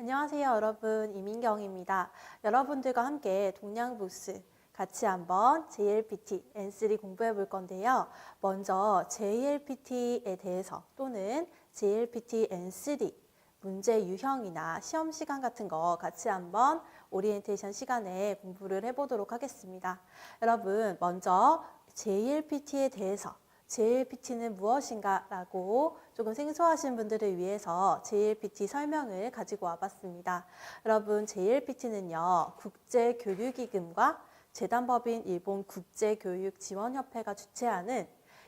안녕하세요, 여러분. 이민경입니다. 여러분들과 함께 동양북스 같이 한번 JLPT N3 공부해 볼 건데요. 먼저 JLPT에 대해서 또는 JLPT N3 문제 유형이나 시험 시간 같은 거 같이 한번 오리엔테이션 시간에 공부를 해보도록 하겠습니다. 여러분, 먼저 JLPT에 대해서 JLPT는 무엇인가 라고 조금 생소하신 분들을 위해서 JLPT 설명을 가지고 와봤습니다. 여러분, JLPT는요, 국제교류기금과 재단법인 일본국제교육지원협회가 주최하는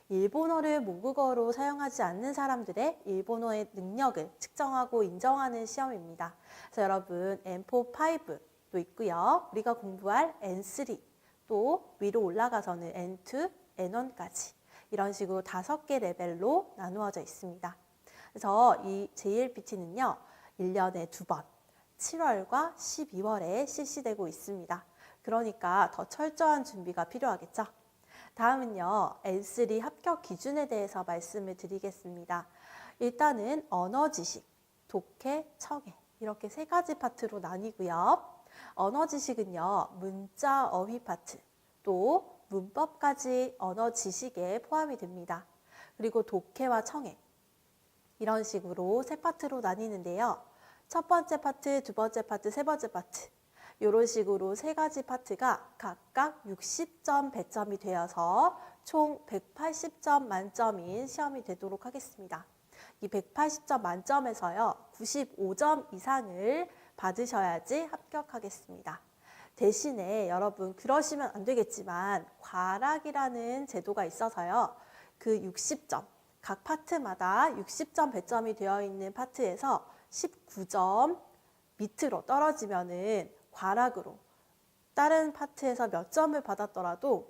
일본어를 모국어로 사용하지 않는 사람들의 일본어의 능력을 측정하고 인정하는 시험입니다. 그래서 여러분, N4, 5도 있고요. 우리가 공부할 N3, 또 위로 올라가서는 N2, N1까지 이런 식으로 5개 레벨로 나누어져 있습니다. 그래서 이 JLPT는요, 1년에 2번, 7월과 12월에 실시되고 있습니다. 그러니까 더 철저한 준비가 필요하겠죠. 다음은요, N3 합격 기준에 대해서 말씀을 드리겠습니다. 일단은 언어 지식, 독해, 청해 이렇게 3가지 파트로 나뉘고요. 언어 지식은요, 문자, 어휘 파트, 또 문법까지 언어 지식에 포함이 됩니다. 그리고 독해와 청해 이런 식으로 3파트로 나뉘는데요. 첫 번째 파트, 두 번째 파트, 세 번째 파트 이런 식으로 3가지 파트가 각각 60점 배점이 되어서 총 180점 만점인 시험이 되도록 하겠습니다. 이 180점 만점에서요, 95점 이상을 받으셔야지 합격하겠습니다. 대신에 여러분 그러시면 안 되겠지만 과락이라는 제도가 있어서요. 그 60점, 각 파트마다 60점 배점이 되어 있는 파트에서 19점 밑으로 떨어지면은 과락으로 다른 파트에서 몇 점을 받았더라도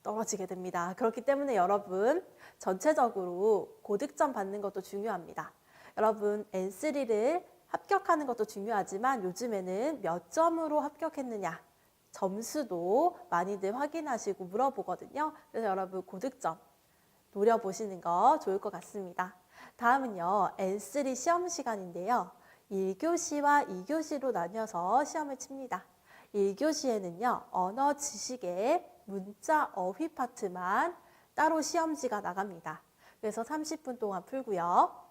떨어지게 됩니다. 그렇기 때문에 여러분 전체적으로 고득점 받는 것도 중요합니다. 여러분 N3를 합격하는 것도 중요하지만 요즘에는 몇 점으로 합격했느냐 점수도 많이들 확인하시고 물어보거든요. 그래서 여러분 고득점 노려보시는 거 좋을 것 같습니다. 다음은요, N3 시험 시간인데요. 1교시와 2교시로 나뉘어서 시험을 칩니다. 1교시에는요, 언어 지식의 문자 어휘 파트만 따로 시험지가 나갑니다. 그래서 30분 동안 풀고요.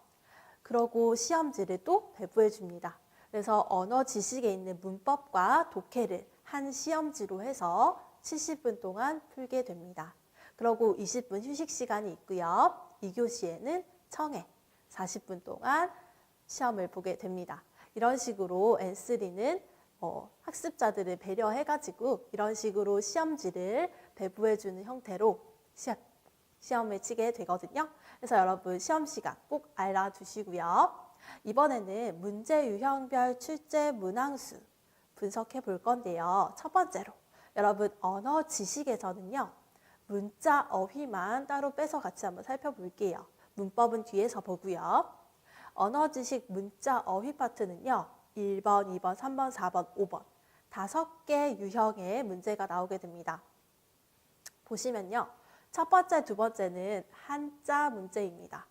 그러고 시험지를 또 배부해 줍니다. 그래서 언어 지식에 있는 문법과 독해를 한 시험지로 해서 70분 동안 풀게 됩니다. 그러고 20분 휴식 시간이 있고요. 2교시에는 청해 40분 동안 시험을 보게 됩니다. 이런 식으로 N3는 학습자들을 배려해가지고 이런 식으로 시험지를 배부해주는 형태로 시험을 치게 되거든요. 그래서 여러분 시험 시간 꼭 알아두시고요. 이번에는 문제 유형별 출제 문항수 분석해 볼 건데요. 첫 번째로 여러분 언어 지식에서는요. 문자 어휘만 따로 빼서 같이 한번 살펴볼게요. 문법은 뒤에서 보고요. 언어 지식 문자 어휘 파트는요. 1번, 2번, 3번, 4번, 5번 5개 유형의 문제가 나오게 됩니다. 보시면요. 첫 번째, 두 번째는 한자 문제입니다.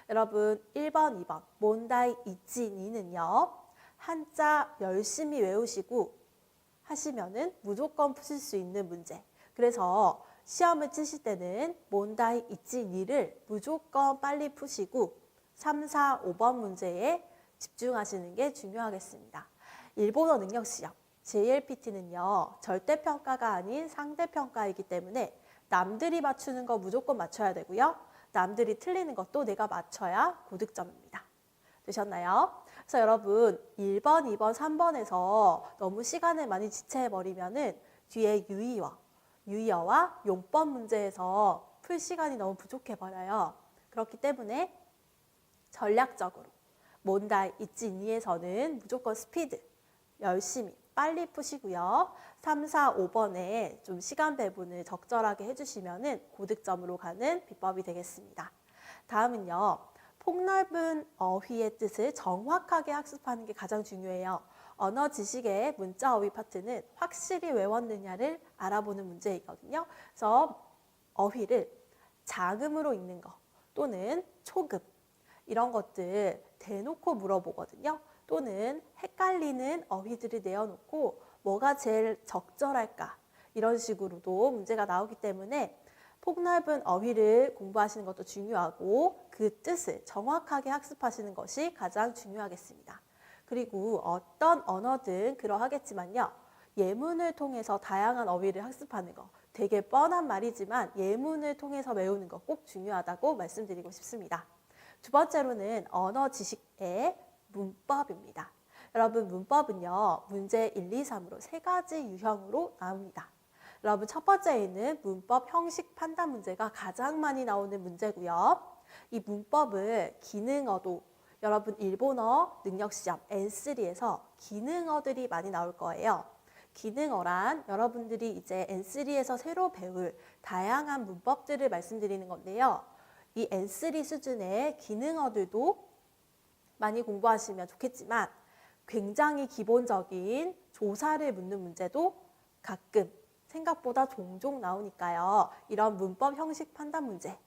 여러분 1번, 2번 몬다이 이치니는요. 한자 열심히 외우시고 하시면은 무조건 푸실 수 있는 문제. 그래서 시험을 치실 때는 몬다이 이치니를 무조건 빨리 푸시고 3, 4, 5번 문제에 집중하시는 게 중요하겠습니다. 일본어 능력 시험 JLPT는요. 절대평가가 아닌 상대평가이기 때문에 남들이 맞추는 거 무조건 맞춰야 되고요. 남들이 틀리는 것도 내가 맞춰야 고득점입니다. 되셨나요? 그래서 여러분 1번, 2번, 3번에서 너무 시간을 많이 지체해버리면은 뒤에 유의어와 용법 문제에서 풀 시간이 너무 부족해버려요. 그렇기 때문에 전략적으로 몬다이 이치니에서는 무조건 스피드 열심히 빨리 푸시고요. 3, 4, 5번에 좀 시간 배분을 적절하게 해주시면 고득점으로 가는 비법이 되겠습니다. 다음은요. 폭넓은 어휘의 뜻을 정확하게 학습하는 게 가장 중요해요. 언어 지식의 문자 어휘 파트는 확실히 외웠느냐를 알아보는 문제이거든요. 그래서 어휘를 장음으로 읽는 거 또는 초급 이런 것들 대놓고 물어보거든요. 또는 헷갈리는 어휘들을 내어놓고 뭐가 제일 적절할까? 이런 식으로도 문제가 나오기 때문에 폭넓은 어휘를 공부하시는 것도 중요하고 그 뜻을 정확하게 학습하시는 것이 가장 중요하겠습니다. 그리고 어떤 언어든 그러하겠지만요. 예문을 통해서 다양한 어휘를 학습하는 거 되게 뻔한 말이지만 예문을 통해서 외우는 거 꼭 중요하다고 말씀드리고 싶습니다. 두 번째로는 언어 지식의 문법입니다. 여러분 문법은요. 문제 1, 2, 3으로 세 가지 유형으로 나옵니다. 여러분 첫 번째에는 문법 형식 판단 문제가 가장 많이 나오는 문제고요. 이 문법을 기능어도 여러분 일본어 능력시험 N3에서 기능어들이 많이 나올 거예요. 기능어란 여러분들이 이제 N3에서 새로 배울 다양한 문법들을 말씀드리는 건데요. 이 N3 수준의 기능어들도 많이 공부하시면 좋겠지만 굉장히 기본적인 조사를 묻는 문제도 가끔 생각보다 종종 나오니까요. 이런 문법 형식 판단 문제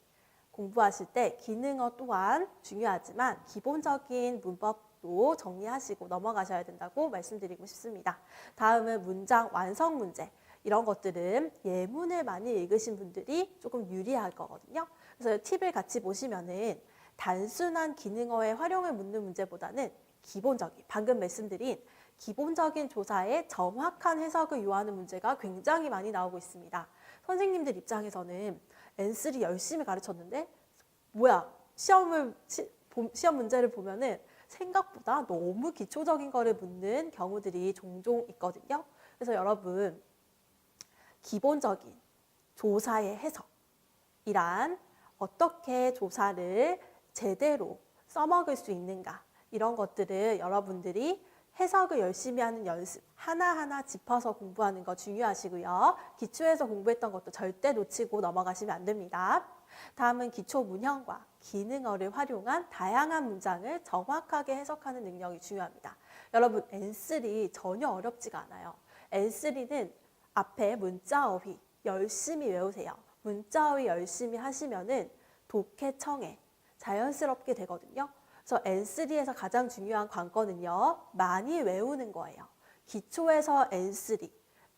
공부하실 때 기능어 또한 중요하지만 기본적인 문법도 정리하시고 넘어가셔야 된다고 말씀드리고 싶습니다. 다음은 문장 완성 문제. 이런 것들은 예문을 많이 읽으신 분들이 조금 유리할 거거든요. 그래서 팁을 같이 보시면은 단순한 기능어의 활용을 묻는 문제보다는 기본적인, 방금 말씀드린 기본적인 조사에 정확한 해석을 요하는 문제가 굉장히 많이 나오고 있습니다. 선생님들 입장에서는 N3 열심히 가르쳤는데 뭐야 시험 문제를 보면은 생각보다 너무 기초적인 거를 묻는 경우들이 종종 있거든요. 그래서 여러분 기본적인 조사의 해석이란 어떻게 조사를 제대로 써먹을 수 있는가 이런 것들을 여러분들이 해석을 열심히 하는 연습 하나하나 짚어서 공부하는 거 중요하시고요. 기초에서 공부했던 것도 절대 놓치고 넘어가시면 안 됩니다. 다음은 기초 문형과 기능어를 활용한 다양한 문장을 정확하게 해석하는 능력이 중요합니다. 여러분 N3 전혀 어렵지가 않아요. N3는 앞에 문자 어휘 열심히 외우세요. 문자 어휘 열심히 하시면은 독해 청해 자연스럽게 되거든요. 그래서 N3에서 가장 중요한 관건은요. 많이 외우는 거예요. 기초에서 N3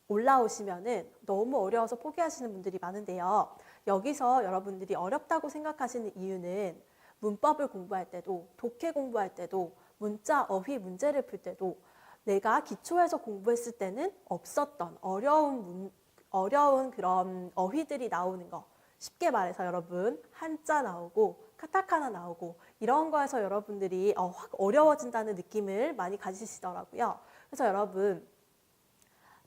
올라오시면은 너무 어려워서 포기하시는 분들이 많은데요. 여기서 여러분들이 어렵다고 생각하시는 이유는 문법을 공부할 때도 독해 공부할 때도 문자 어휘 문제를 풀 때도 내가 기초에서 공부했을 때는 없었던 어려운 그런 어휘들이 나오는 거. 쉽게 말해서 여러분 한자 나오고 카타카나 나오고 이런 거에서 여러분들이 확 어려워진다는 느낌을 많이 가지시더라고요. 그래서 여러분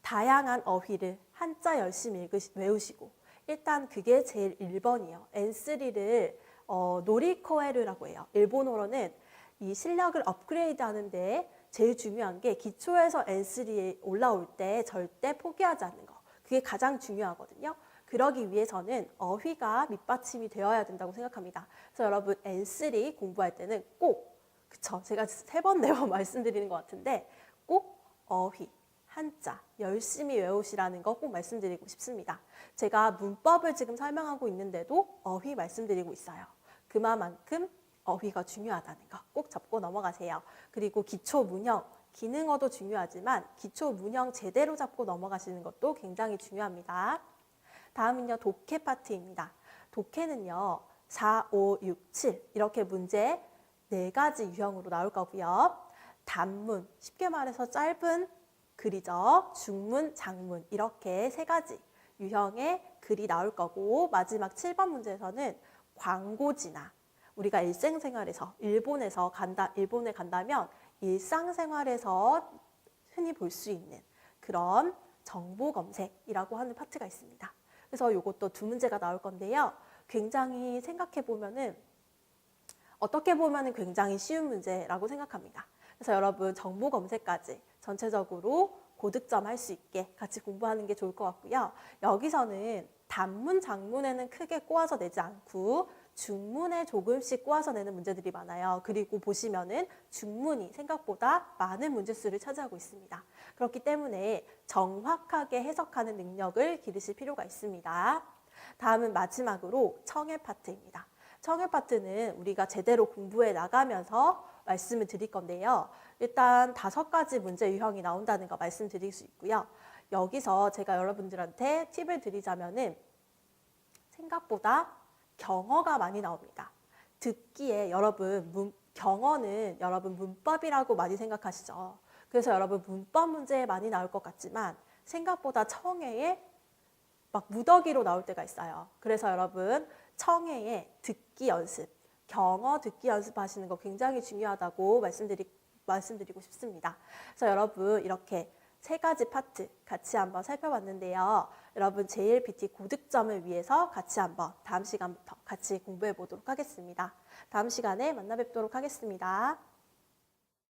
다양한 어휘를 한자 열심히 외우시고 일단 그게 제일 1번이에요. N3를 노리코에르라고 해요. 일본어로는 이 실력을 업그레이드 하는데 제일 중요한 게 기초에서 N3에 올라올 때 절대 포기하지 않는 거. 그게 가장 중요하거든요. 그러기 위해서는 어휘가 밑받침이 되어야 된다고 생각합니다. 그래서 여러분 N3 공부할 때는 꼭, 그쵸? 제가 3번, 4번 말씀드리는 것 같은데 꼭 어휘, 한자 열심히 외우시라는 거 꼭 말씀드리고 싶습니다. 제가 문법을 지금 설명하고 있는데도 어휘 말씀드리고 있어요. 그만큼 어휘가 중요하다는 거 꼭 잡고 넘어가세요. 그리고 기초 문형, 기능어도 중요하지만 기초 문형 제대로 잡고 넘어가시는 것도 굉장히 중요합니다. 다음은요. 독해 파트입니다. 독해는요. 4, 5, 6, 7 이렇게 문제 4가지 유형으로 나올 거고요. 단문, 쉽게 말해서 짧은 글이죠. 중문, 장문 이렇게 3가지 유형의 글이 나올 거고 마지막 7번 문제에서는 광고지나 우리가 일생생활에서 일본에 간다면 일상생활에서 흔히 볼 수 있는 그런 정보 검색이라고 하는 파트가 있습니다. 그래서 이것도 2문제가 나올 건데요. 굉장히 생각해보면은 어떻게 보면은 굉장히 쉬운 문제라고 생각합니다. 그래서 여러분 정보 검색까지 전체적으로 고득점 할 수 있게 같이 공부하는 게 좋을 것 같고요. 여기서는 단문, 장문에는 크게 꼬아서 내지 않고 중문에 조금씩 꼬아서 내는 문제들이 많아요. 그리고 보시면은 중문이 생각보다 많은 문제수를 차지하고 있습니다. 그렇기 때문에 정확하게 해석하는 능력을 기르실 필요가 있습니다. 다음은 마지막으로 청해 파트입니다. 청해 파트는 우리가 제대로 공부해 나가면서 말씀을 드릴 건데요. 일단 5가지 문제 유형이 나온다는 거 말씀드릴 수 있고요. 여기서 제가 여러분들한테 팁을 드리자면은 생각보다 경어가 많이 나옵니다. 듣기에 경어는 여러분 문법이라고 많이 생각하시죠. 그래서 여러분 문법 문제에 많이 나올 것 같지만 생각보다 청해에 막 무더기로 나올 때가 있어요. 그래서 여러분 청해에 듣기 연습, 경어 듣기 연습하시는 거 굉장히 중요하다고 말씀드리고 싶습니다. 그래서 여러분 이렇게 3가지 파트 같이 한번 살펴봤는데요. 여러분 JLPT 고득점을 위해서 같이 한번 다음 시간부터 같이 공부해 보도록 하겠습니다. 다음 시간에 만나 뵙도록 하겠습니다.